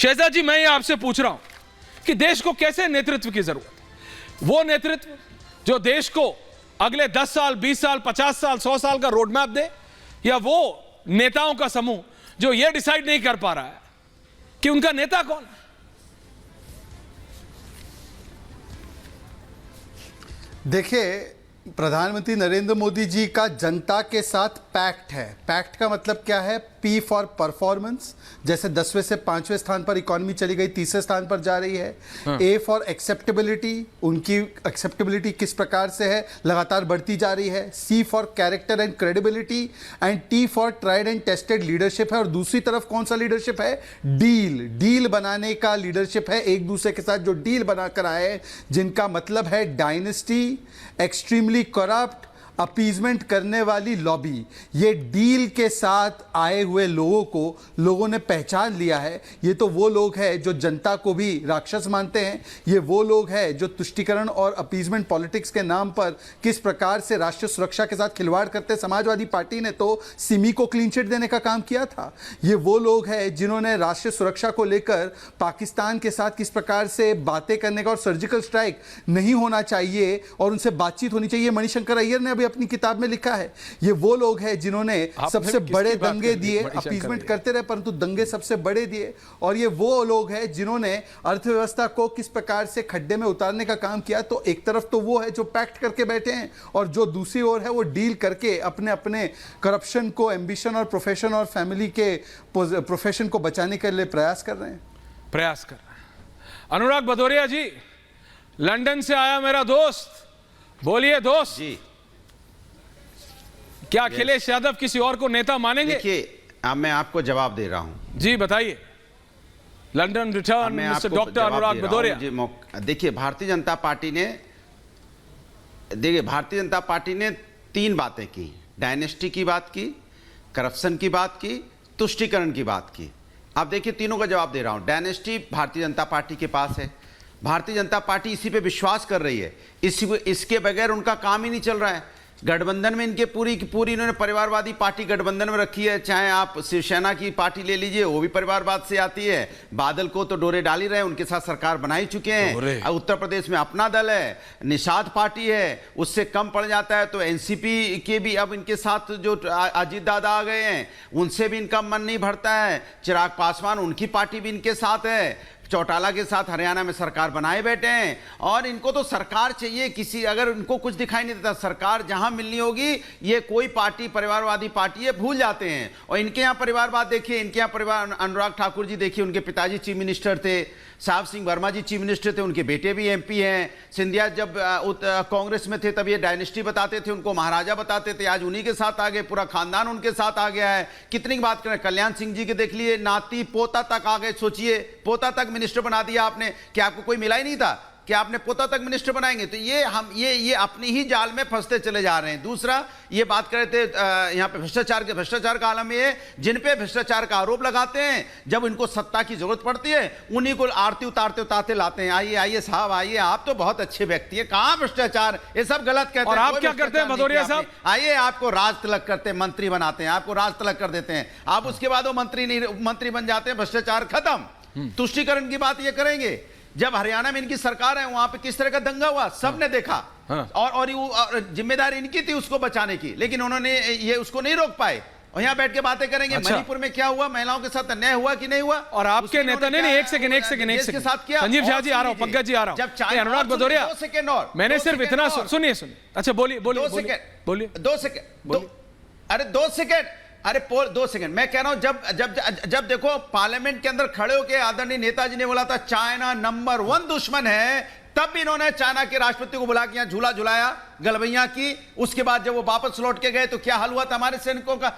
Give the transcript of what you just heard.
शहजाद जी, मैं ये आपसे पूछ रहा हूं कि देश को कैसे नेतृत्व की जरूरत है? वो नेतृत्व जो देश को अगले 10 साल, 20 साल, 50 साल, 100 साल का रोड मैप दे, या वो नेताओं का समूह जो ये डिसाइड नहीं कर पा रहा है कि उनका नेता कौन है? देखिए, प्रधानमंत्री नरेंद्र मोदी जी का जनता के साथ पैक्ट है। पैक्ट का मतलब क्या है? P for performance. जैसे 10वें से 5वें स्थान पर इकोनॉमी चली गई, 3रे स्थान पर जा रही है। ए फॉर एक्सेप्टेबिलिटी, उनकी एक्सेप्टेबिलिटी किस प्रकार से है, लगातार बढ़ती जा रही है। C for character and credibility, and T for tried and tested leadership है। और दूसरी तरफ कौन सा लीडरशिप है? डील बनाने का लीडरशिप है। एक दूसरे के साथ जो डील बनाकर आए, जिनका मतलब है डायनेस्टी, एक्सट्रीमली करप्ट, अपीजमेंट करने वाली लॉबी। ये डील के साथ आए हुए लोगों को लोगों ने पहचान लिया है। ये तो वो लोग हैं जो जनता को भी राक्षस मानते हैं। ये वो लोग हैं जो तुष्टीकरण और अपीजमेंट पॉलिटिक्स के नाम पर किस प्रकार से राष्ट्रीय सुरक्षा के साथ खिलवाड़ करते हैं। समाजवादी पार्टी ने तो सिमी को क्लीन चिट देने का काम किया था। ये वो लोग हैं जिन्होंने राष्ट्रीय सुरक्षा को लेकर पाकिस्तान के साथ किस प्रकार से बातें करने का, और सर्जिकल स्ट्राइक नहीं होना चाहिए और उनसे बातचीत होनी चाहिए, मणिशंकर अय्यर ने अभी अपनी किताब में लिखा है। ये वो लोग हैं जिन्होंने सबसे बड़े दंगे दिए, अपीजमेंट करते रहे परंतु दंगे सबसे बड़े दिए। और ये वो लोग हैं जिन्होंने अर्थव्यवस्था को किस प्रकार से खड्डे में उतारने का काम किया। तो एक तरफ तो वो है जो पैक्ट करके बैठे हैं, और जो दूसरी ओर है वो डील करके अपने अपने करप्शन को, एम्बिशन और प्रोफेशन और फैमिली के प्रोफेशन को बचाने के लिए प्रयास कर रहे हैं। अनुराग भदौरिया जी, लंदन से आया मेरा दोस्त, बोलिए दोस्त जी। क्या अखिलेश यादव किसी और को नेता मानेंगे? देखिए, अब मैं आपको जवाब दे रहा हूं। जी बताइए। लंदन रिटर्न मिस्टर डॉक्टर अनुराग भदौरिया। देखिए, भारतीय जनता पार्टी ने 3 बातें की। डायनेस्टी की बात की, करप्शन की बात की, तुष्टीकरण की बात की। अब देखिए, तीनों का जवाब दे रहा हूं। डायनेस्टी भारतीय जनता पार्टी के पास है। भारतीय जनता पार्टी इसी पे विश्वास कर रही है। इसके बगैर उनका काम ही नहीं चल रहा है। गठबंधन में इनके पूरी की पूरी इन्होंने परिवारवादी पार्टी गठबंधन में रखी है। चाहे आप शिवसेना की पार्टी ले लीजिए, वो भी परिवारवाद से आती है। बादल को तो डोरे डाल ही रहे हैं, उनके साथ सरकार बना ही चुके हैं। उत्तर प्रदेश में अपना दल है, निषाद पार्टी है, उससे कम पड़ जाता है। तो एनसीपी के भी अब इनके साथ जो अजीत दादा आ गए हैं, उनसे भी इनका मन नहीं भरता है। चिराग पासवान, उनकी पार्टी भी इनके साथ है। चौटाला के साथ हरियाणा में सरकार बनाए बैठे हैं। और इनको तो सरकार चाहिए, किसी अगर इनको कुछ दिखाई नहीं देता, सरकार जहां मिलनी होगी, ये कोई पार्टी परिवारवादी पार्टी है, भूल जाते हैं। और इनके यहाँ परिवारवाद देखिए, इनके यहाँ परिवार, अनुराग ठाकुर जी देखिए, उनके पिताजी चीफ मिनिस्टर थे। साहब सिंह वर्मा जी चीफ मिनिस्टर थे, उनके बेटे भी एमपी हैं। सिंधिया जब कांग्रेस में थे तब ये डायनेस्टी बताते थे, उनको महाराजा बताते थे। आज उन्हीं के साथ आ गए, पूरा खानदान उनके साथ आ गया है। कितनी बात करें, कल्याण सिंह जी के देख लिए, नाती पोता तक आ गए। सोचिए, पोता तक मिनिस्टर बना दिया आपने। क्या आपको कोई मिला ही नहीं था कि आपने पोता तक मिनिस्टर बनाएंगे? तो ये अपनी ही जाल में फंसते चले जा रहे हैं। दूसरा, ये बात कर रहे थे यहाँ पे भ्रष्टाचार का आलम ये, जिन पे भ्रष्टाचार का आरोप लगाते हैं, जब इनको सत्ता की जरूरत पड़ती है, उन्हीं को आरती उतारते लाते हैं। आइए साहब, आइए, आप तो बहुत अच्छे व्यक्ति है, कहां भ्रष्टाचार, ये सब गलत कहते हैं। और आप क्या करते हैं भदौरिया साहब? आइए, आपको राज तिलक करते हैं, मंत्री बनाते हैं, आपको राज तिलक कर देते हैं। आप उसके बाद वो मंत्री बन जाते हैं, भ्रष्टाचार खत्म। तुष्टीकरण की बात ये करेंगे। जब हरियाणा में इनकी सरकार है, वहां पे किस तरह का दंगा हुआ, सबने देखा। और जिम्मेदारी इनकी थी उसको बचाने की, लेकिन उन्होंने ये उसको नहीं रोक पाए। और यहाँ बैठ के बातें करेंगे। अच्छा। मणिपुर में क्या हुआ, महिलाओं के साथ अन्याय हुआ कि नहीं हुआ? और आपके नेता ने एक सेकंड के साथ किया। संजीव झा जी आ रहा हूं, पंकज जी आ रहा हूं, अनुराग भदौरिया, 2 सेकंड और मैंने सिर्फ इतना सुनिए। अच्छा बोलिए। 2 सेकंड। अरे 2 सेकंड, अरे 2 सेकंड। मैं कह रहा हूं, जब देखो पार्लियामेंट के अंदर खड़े होकर आदरणीय नेताजी ने बोला था चाइना नंबर 1 दुश्मन है, तब इन्होंने चाइना के राष्ट्रपति को बुला के यहां झूला झुलाया, गलबैया की। उसके बाद जब वो वापस लौट के गए तो क्या हाल हुआ था हमारे सैनिकों का?